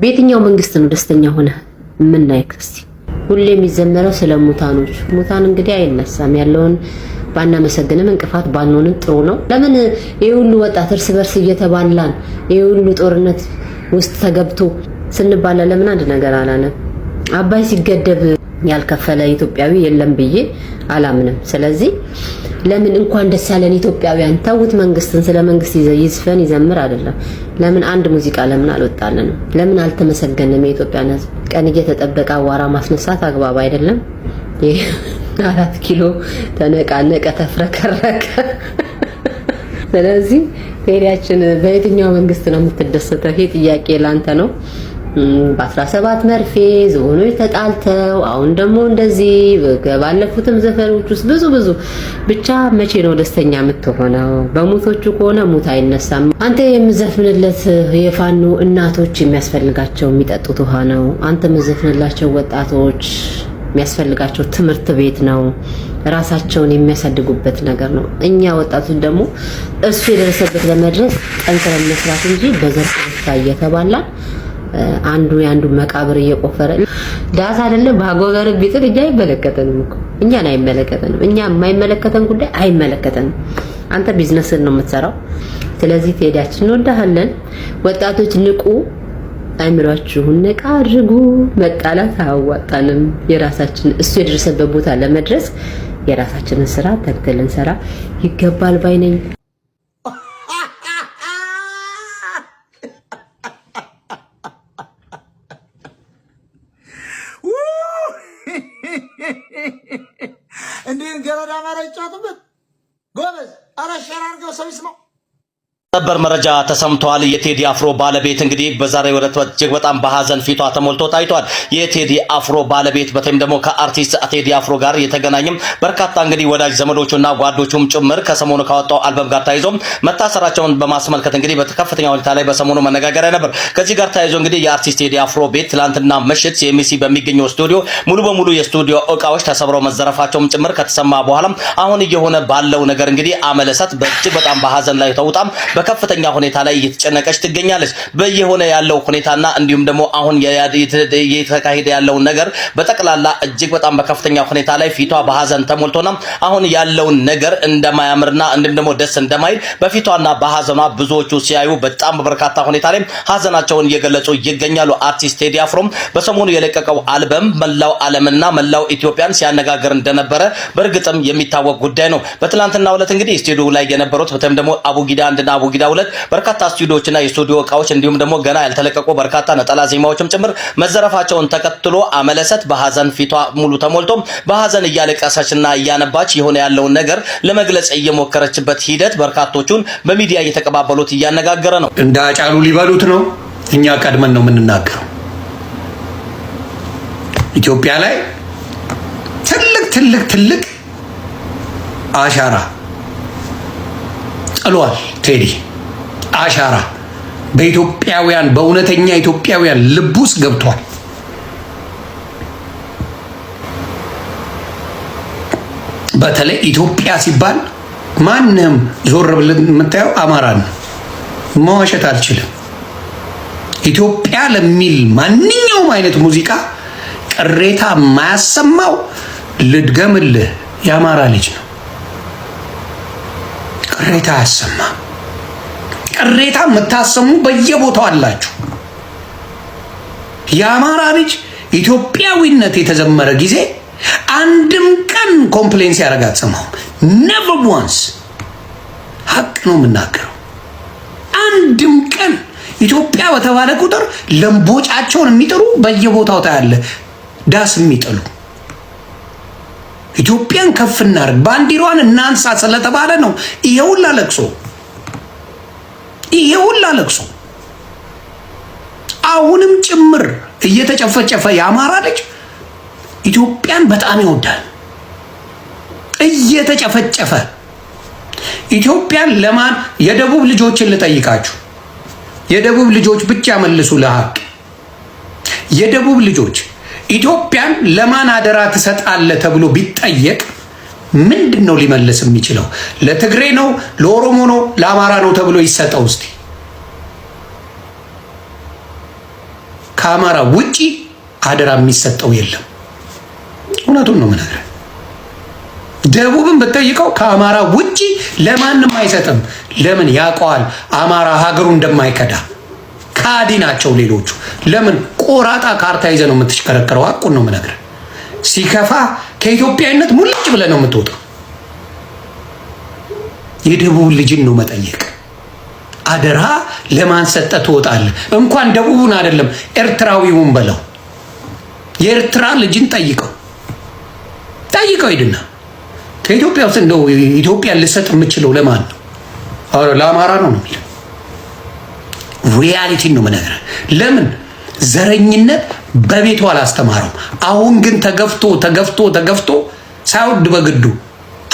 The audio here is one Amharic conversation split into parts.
በየትኛው መንግስት ነው ደስተኛ ሆነ ምን ናይክስ? ሁሌ የሚዘመረው ስለ ሙታኖች። ሙታን እንግዲህ አይነሳም። ያለውን ባናመሰግንም እንቅፋት ባንሆንም ጥሩ ነው። ለምን ይሄ ሁሉ ወጣት እርስ በርስ እየተባላን ይሄ ሁሉ ጦርነት ውስጥ ተገብቶ ስንባላ ለምን አንድ ነገር አላለም? አባይ ሲገደብ ያልከፈለ ኢትዮጵያዊ የለም ብዬ አላምንም። ስለዚህ ለምን እንኳን ደስ ያለን ኢትዮጵያውያን ተውት። መንግስትን ስለ መንግስት ይዝፈን ይዘምር አይደለም። ለምን አንድ ሙዚቃ ለምን አልወጣልንም? ለምን አልተመሰገንም? የኢትዮጵያ ሕዝብ ቀን እየተጠበቀ አዋራ ማስነሳት አግባብ አይደለም። ይሄ 4 ኪሎ ተነቃነቀ ተፍረከረከ። ስለዚህ ቴዲያችን በየትኛው መንግስት ነው የምትደሰተው? ይሄ ጥያቄ ላንተ ነው። በ17 መርፌ ዝሆኖች ተጣልተው አሁን ደግሞ እንደዚህ ባለፉትም ዘፈኖች ውስጥ ብዙ ብቻ መቼ ነው ደስተኛ የምትሆነው? በሞቶቹ ከሆነ ሙት አይነሳም። አንተ የምዘፍንለት የፋኖ እናቶች የሚያስፈልጋቸው የሚጠጡት ውሃ ነው። አንተ የምዘፍንላቸው ወጣቶች የሚያስፈልጋቸው ትምህርት ቤት ነው። ራሳቸውን የሚያሳድጉበት ነገር ነው። እኛ ወጣቶች ደግሞ እሱ የደረሰበት ለመድረስ ጠንክረን መስራት እንጂ በዘር ተስፋ እየተባላ አንዱ ያንዱ መቃብር እየቆፈረ ዳስ አይደለም ባጎበር ቢጥል እኛ አይመለከተንም እኮ እኛን አይመለከተንም። እኛ የማይመለከተን ጉዳይ አይመለከተንም። አንተ ቢዝነስን ነው የምትሰራው። ስለዚህ ቴዲያችን እንወዳለን። ወጣቶች ንቁ፣ አይምሯችሁን ነቃ አድርጉ። መጣላት አያዋጣንም። የራሳችን እሱ የደረሰበት ቦታ ለመድረስ የራሳችንን ስራ ተክተልን ሰራ ይገባል ባይ ነኝ። እንዴት ገረዳ ማረጫቱበት ጎበዝ አራሻር አርገው ሰው ይስማው። ሰበር መረጃ ተሰምቷል። የቴዲ አፍሮ ባለቤት እንግዲህ በዛሬው ዕለት እጅግ በጣም በሐዘን ፊቷ ተሞልቶ ታይቷል። የቴዲ አፍሮ ባለቤት በተለይም ደግሞ ከአርቲስት ቴዲ አፍሮ ጋር የተገናኘም በርካታ እንግዲህ ወዳጅ ዘመዶቹና ጓዶቹም ጭምር ከሰሞኑ ካወጣው አልበም ጋር ተያይዞ መታሰራቸውን በማስመልከት እንግዲህ በከፍተኛ ሁኔታ ላይ በሰሞኑ መነጋገሪያ ነበር። ከዚህ ጋር ተያይዞ እንግዲህ የአርቲስት ቴዲ አፍሮ ቤት ትላንትና ምሽት ሲኤምሲ በሚገኘው ስቱዲዮ ሙሉ በሙሉ የስቱዲዮ እቃዎች ተሰብረው መዘረፋቸውም ጭምር ከተሰማ በኋላ አሁን እየሆነ ባለው ነገር እንግዲህ አመለሰት በእጅግ በጣም በሐዘን ላይ ተውጣም በከፍተኛ ሁኔታ ላይ እየተጨነቀች ትገኛለች። በየሆነ ያለው ሁኔታና እንዲሁም ደግሞ አሁን እየተካሄደ ያለው ነገር በጠቅላላ እጅግ በጣም በከፍተኛ ሁኔታ ላይ ፊቷ በሐዘን ተሞልቶና አሁን ያለው ነገር እንደማያምርና እንዲሁም ደግሞ ደስ እንደማይል በፊቷና በሐዘኗ ብዙዎቹ ሲያዩ በጣም በበርካታ ሁኔታ ላይ ሐዘናቸውን እየገለጹ ይገኛሉ። አርቲስት ቴዲ አፍሮም በሰሞኑ የለቀቀው አልበም መላው ዓለምና መላው ኢትዮጵያን ሲያነጋግር እንደነበረ በእርግጥም የሚታወቅ ጉዳይ ነው። በትላንትናው ዕለት እንግዲህ ስቱዲዮ ላይ የነበሩት በተለይም ደግሞ አቡጊዳ አንድና አቡጊዳ ሁለት በርካታ ስቱዲዮዎችና የስቱዲዮ እቃዎች እንዲሁም ደግሞ ገና ያልተለቀቁ በርካታ ነጠላ ዜማዎችም ጭምር መዘረፋቸውን ተከትሎ አመለሰት በሐዘን ፊቷ ሙሉ ተሞልቶ በሐዘን እያለቀሰችና እያነባች የሆነ ያለውን ነገር ለመግለጽ እየሞከረችበት ሂደት በርካቶቹን በሚዲያ እየተቀባበሉት እያነጋገረ ነው። እንደ አጫሉ ሊበሉት ነው። እኛ ቀድመን ነው የምንናገረው። ኢትዮጵያ ላይ ትልቅ አሻራ ጥሏል ቴዲ። አሻራ በኢትዮጵያውያን በእውነተኛ ኢትዮጵያውያን ልብ ውስጥ ገብቷል። በተለይ ኢትዮጵያ ሲባል ማንም ዞር ብለን የምታየው አማራን መዋሸት አልችልም። ኢትዮጵያ ለሚል ማንኛውም አይነት ሙዚቃ ቅሬታ የማያሰማው ልድገምልህ የአማራ ልጅ ነው። ቅሬታ አያሰማም። ቅሬታ የምታሰሙ በየቦታው አላችሁ። የአማራ ልጅ ኢትዮጵያዊነት የተዘመረ ጊዜ አንድም ቀን ኮምፕሌንስ ያደርጋት ሰማው። never once። ሀቅ ነው የምናገረው። አንድም ቀን ኢትዮጵያ በተባለ ቁጥር ለምቦጫቸውን የሚጥሩ በየቦታው ታያለ። ዳስ የሚጥሉ ኢትዮጵያን ከፍ እናድርግ ባንዲሯን እናንሳ ስለተባለ ነው ይሄውላ ለቅሶ አሁንም ጭምር እየተጨፈጨፈ የአማራ ልጅ ኢትዮጵያን በጣም ይወዳል። እየተጨፈጨፈ ኢትዮጵያን ለማን? የደቡብ ልጆችን ልጠይቃችሁ። የደቡብ ልጆች ብቻ መልሱ ለሀቅ። የደቡብ ልጆች ኢትዮጵያን ለማን አደራ ትሰጣለህ ተብሎ ቢጠየቅ ምንድነው ሊመልስ የሚችለው? ለትግሬ ነው፣ ለኦሮሞ ነው፣ ለአማራ ነው ተብሎ ይሰጠው እስቲ። ከአማራ ውጪ አደራ የሚሰጠው የለም። እውነቱን ነው የምነግርህ። ደቡብን ብትጠይቀው ከአማራ ውጪ ለማንም አይሰጥም። ለምን? ያውቀዋል አማራ ሀገሩ እንደማይከዳ። ካዲ ናቸው ሌሎቹ። ለምን? ቆራጣ ካርታ ይዘህ ነው የምትሽከረከረው። ሀቁን ነው የምነግርህ። ሲከፋ ከኢትዮጵያዊነት ሙልጭ ብለህ ነው የምትወጣው። የደቡብ ልጅን ነው መጠየቅ። አደራ ለማን ሰጠህ ትወጣለህ? እንኳን ደቡቡን አይደለም ኤርትራዊውን በለው። የኤርትራ ልጅን ጠይቀው ሂድና ከኢትዮጵያ ውስጥ እንደው ኢትዮጵያን ልሰጥ የምችለው ለማን ነው? ለአማራ ነው ነው። ሪያሊቲን ነው የምነግርህ። ለምን? ዘረኝነት በቤቱ አላስተማረው። አሁን ግን ተገፍቶ ሳይወድ በግዱ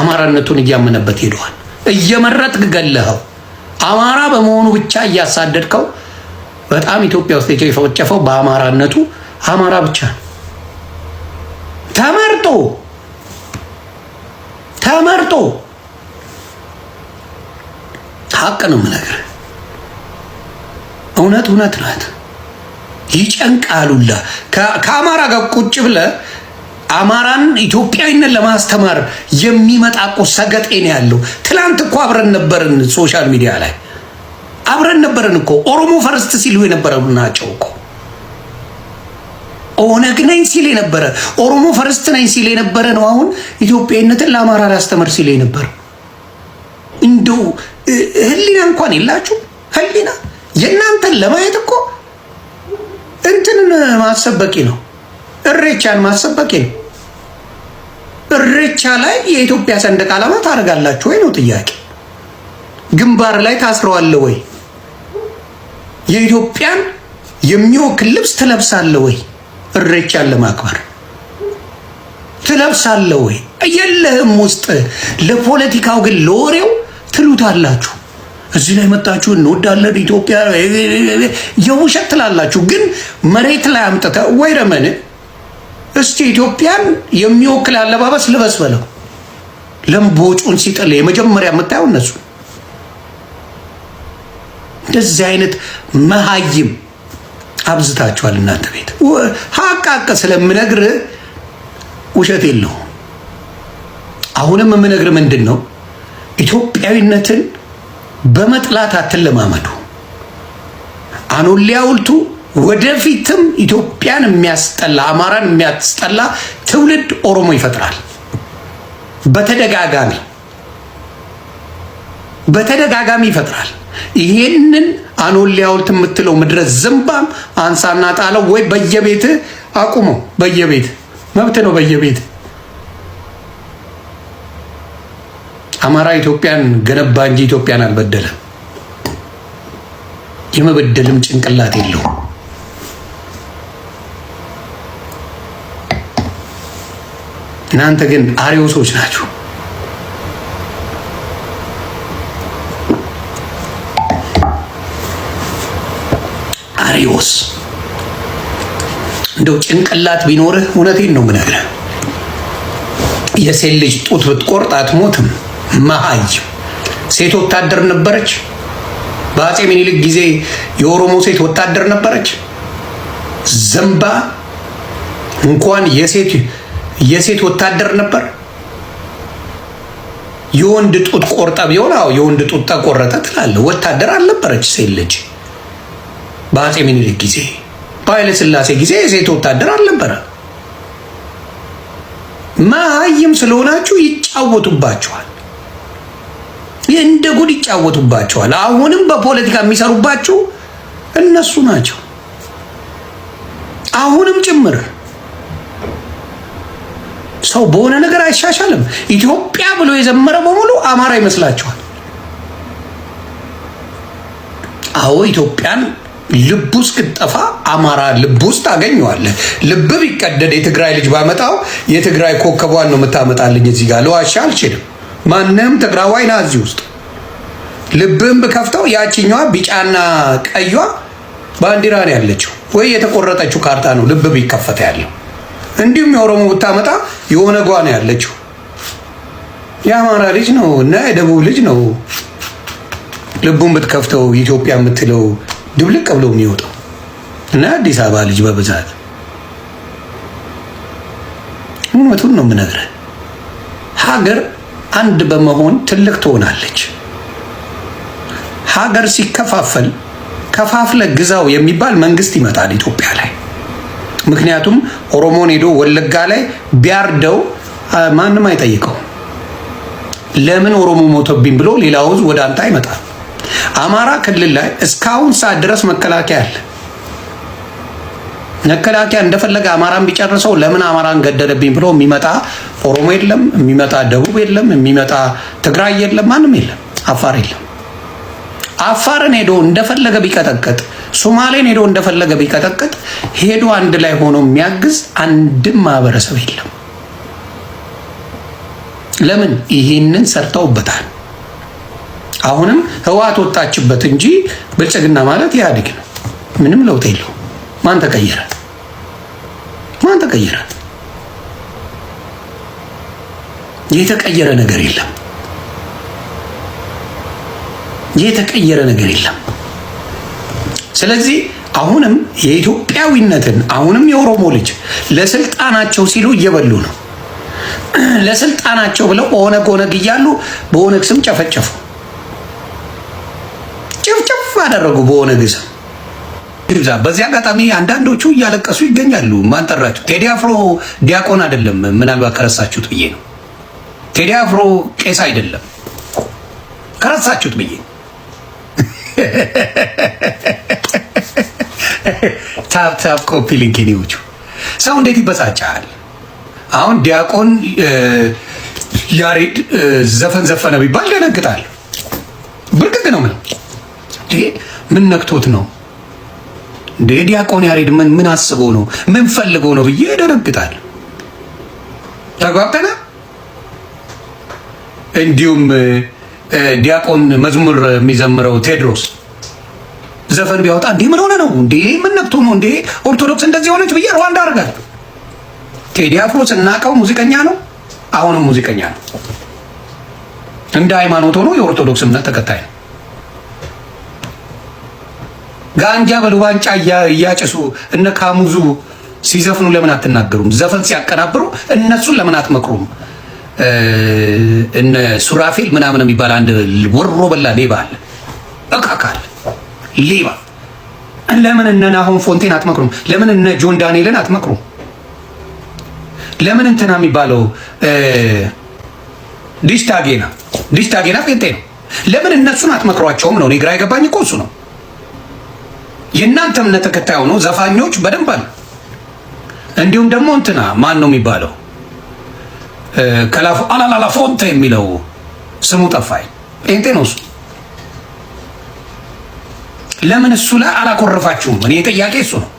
አማራነቱን እያመነበት ሄደዋል። እየመረጥክ ገለኸው። አማራ በመሆኑ ብቻ እያሳደድከው። በጣም ኢትዮጵያ ውስጥ የጨፈጨፈው በአማራነቱ አማራ ብቻ ነው። ተመርጦ ሀቅ ነው የምነግርህ። እውነት ናት። ይጨንቃሉላ። ከአማራ ጋር ቁጭ ብለህ አማራን ኢትዮጵያዊነት ለማስተማር የሚመጣ እኮ ሰገጤ ነው ያለው። ትላንት እኮ አብረን ነበርን፣ ሶሻል ሚዲያ ላይ አብረን ነበርን እኮ። ኦሮሞ ፈርስት ሲሉ የነበረ ናቸው እኮ። ኦነግ ነኝ ሲል የነበረ፣ ኦሮሞ ፈርስት ነኝ ሲል የነበረ ነው አሁን ኢትዮጵያዊነትን ለአማራ ላስተምር ሲል የነበረ። እንደው ህሊና እንኳን የላችሁ። ህሊና የእናንተን ለማየት እኮ እንትንን ማሰብ በቂ ነው። እሬቻን ማሰብ በቂ ነው። እሬቻ ላይ የኢትዮጵያ ሰንደቅ ዓላማ ታደርጋላችሁ ወይ ነው ጥያቄ። ግንባር ላይ ታስረዋለህ ወይ? የኢትዮጵያን የሚወክል ልብስ ትለብሳለህ ወይ? እሬቻን ለማክበር ትለብሳለህ ወይ? የለህም ውስጥ። ለፖለቲካው ግን ለወሬው ትሉታላችሁ። እዚህ ላይ መጣችሁ እንወዳለን ኢትዮጵያ የውሸት ትላላችሁ። ግን መሬት ላይ አምጥተህ ወይ ረመን እስቲ ኢትዮጵያን የሚወክል አለባበስ ልበስ በለው። ለምቦጩን ሲጥል የመጀመሪያ የምታየው እነሱ። እንደዚህ አይነት መሀይም አብዝታችኋል እናንተ ቤት። ሀቅ ስለምነግርህ ውሸት የለውም። አሁንም የምነግርህ ምንድን ነው፣ ኢትዮጵያዊነትን በመጥላት አትለማመዱ። አኖሌ ሐውልቱ ወደፊትም ኢትዮጵያን የሚያስጠላ አማራን የሚያስጠላ ትውልድ ኦሮሞ ይፈጥራል። በተደጋጋሚ ይፈጥራል። ይሄንን አኖሌ ሐውልት የምትለው ምድረ ዝምባም አንሳና ጣለው ወይ በየቤት አቁመው። በየቤት መብት ነው። በየቤት አማራ ኢትዮጵያን ገነባ እንጂ ኢትዮጵያን አልበደለም። የመበደልም ጭንቅላት የለውም። እናንተ ግን አሪዮሶች ናችሁ። አሪዮስ እንደው ጭንቅላት ቢኖርህ እውነቴን ነው የምነግርህ፣ የሴት ልጅ ጡት ብትቆርጥ አትሞትም። መሀይም ሴት ወታደር ነበረች። በአፄ ምኒልክ ጊዜ የኦሮሞ ሴት ወታደር ነበረች። ዘንባ እንኳን የሴት ወታደር ነበር። የወንድ ጡት ቆርጣ ቢሆን የወንድ ጡት ተቆረጠ ትላለህ። ወታደር አልነበረች ሴት ልጅ በአፄ ምኒልክ ጊዜ። በኃይለ ሥላሴ ጊዜ የሴት ወታደር አልነበረ። መሀይም ስለሆናችሁ ይጫወቱባችኋል። እንደ ጉድ ይጫወቱባችኋል። አሁንም በፖለቲካ የሚሰሩባችሁ እነሱ ናቸው። አሁንም ጭምር ሰው በሆነ ነገር አይሻሻልም። ኢትዮጵያ ብሎ የዘመረ በሙሉ አማራ ይመስላችኋል። አዎ ኢትዮጵያን ልብ ውስጥ ክትጠፋ አማራ ልብ ውስጥ ታገኘዋለህ። ልብ ቢቀደድ የትግራይ ልጅ ባመጣው የትግራይ ኮከቧን ነው የምታመጣልኝ። እዚህ ጋር ለዋሻ አልችልም። ማንም ትግራዋይ ና እዚህ ውስጥ ልብም ብከፍተው ያቺኛዋ ቢጫና ቀይዋ ባንዲራ ነው ያለችው፣ ወይ የተቆረጠችው ካርታ ነው ልብ ቢከፈት ያለው። እንዲሁም የኦሮሞ ብታመጣ የሆነ ጓ ነው ያለችው። የአማራ ልጅ ነው እና የደቡብ ልጅ ነው ልቡን ብትከፍተው ኢትዮጵያ የምትለው ድብልቅ ብሎ የሚወጣው እና አዲስ አበባ ልጅ በብዛት እውነቱን ነው የምነግርህ። ሀገር አንድ በመሆን ትልቅ ትሆናለች። ሀገር ሲከፋፈል ከፋፍለ ግዛው የሚባል መንግስት ይመጣል ኢትዮጵያ ላይ። ምክንያቱም ኦሮሞን ሄዶ ወለጋ ላይ ቢያርደው ማንም አይጠይቀው። ለምን ኦሮሞ ሞተብኝ ብሎ ሌላው ወደ አንተ አይመጣም። አማራ ክልል ላይ እስካሁን ሰዓት ድረስ መከላከያ አለ። መከላከያ እንደፈለገ አማራን ቢጨርሰው ለምን አማራን ገደለብኝ ብሎ የሚመጣ ኦሮሞ የለም፣ የሚመጣ ደቡብ የለም፣ የሚመጣ ትግራይ የለም፣ ማንም የለም፣ አፋር የለም። አፋርን ሄዶ እንደፈለገ ቢቀጠቅጥ፣ ሶማሌን ሄዶ እንደፈለገ ቢቀጠቅጥ ሄዶ አንድ ላይ ሆኖ የሚያግዝ አንድም ማህበረሰብ የለም። ለምን? ይሄንን ሰርተውበታል። አሁንም ህወሓት ወጣችበት እንጂ ብልጽግና ማለት ኢህአዴግ ነው። ምንም ለውጥ የለው። ማን ተቀየረ? ማን ተቀየረ? የተቀየረ ነገር የለም። የተቀየረ ነገር የለም። ስለዚህ አሁንም የኢትዮጵያዊነትን አሁንም የኦሮሞ ልጅ ለስልጣናቸው ሲሉ እየበሉ ነው። ለስልጣናቸው ብለው ኦነግ እያሉ በኦነግ ስም ጨፈጨፉ፣ ጭፍጭፍ አደረጉ በኦነግ ስም። በዚህ አጋጣሚ አንዳንዶቹ እያለቀሱ ይገኛሉ። ማን ጠራችሁ? ቴዲ አፍሮ ዲያቆን አይደለም፣ ምናልባት ከረሳችሁት ብዬ ነው። ቴዲ አፍሮ ቄስ አይደለም፣ ከረሳችሁት ብዬ። ታፕ ኮፒ ሊንክ ኔዎቹ ሰው እንዴት ይበሳጫል? አሁን ዲያቆን ያሬድ ዘፈን ዘፈነ ቢባል ደነግጣል። ብርቅቅ ነው። ምን ነክቶት ነው እንደ ዲያቆን ያሬድ ምን አስበው ነው ምን ፈልገው ነው ብዬ ደነግጣል። ተግባብተና እንዲሁም ዲያቆን መዝሙር የሚዘምረው ቴድሮስ ዘፈን ቢያወጣ እንዴ ምን ሆነ ነው እንዴ ምን ነክቶ ነው እንዴ ኦርቶዶክስ እንደዚህ ሆነች ብዬ ሩዋንዳ አደርጋለሁ። ቴዲ አፍሮ ስናቀው ሙዚቀኛ ነው፣ አሁንም ሙዚቀኛ ነው። እንደ ሃይማኖት ሆኖ የኦርቶዶክስ እምነት ተከታይ ነው። ጋንጃ በሉባንጫ እያጨሱ እነ ካሙዙ ሲዘፍኑ ለምን አትናገሩም? ዘፈን ሲያቀናብሩ እነሱን ለምን አትመክሩም? እነ ሱራፌል ምናምን የሚባል አንድ ወሮ በላ ሌባ አለ፣ እካካል ሌባ። ለምን እነ ናሆም ፎንቴን አትመክሩም? ለምን እነ ጆን ዳንኤልን አትመክሩም? ለምን እንትና የሚባለው ዲሽታጌና ጴንጤ ነው። ለምን እነሱን አትመክሯቸውም ነው? እኔ ግራ የገባኝ እኮ እሱ ነው። የእናንተ እምነት ተከታይ ሆኖ ዘፋኞች በደንብ አሉ። እንዲሁም ደግሞ እንትና ማን ነው የሚባለው ከላፉ አላላላ ፎንቴ የሚለው ስሙ ጠፋኝ፣ ጴንጤ ነው እሱ። ለምን እሱ ላይ አላኮረፋችሁም? እኔ ጥያቄ እሱ ነው።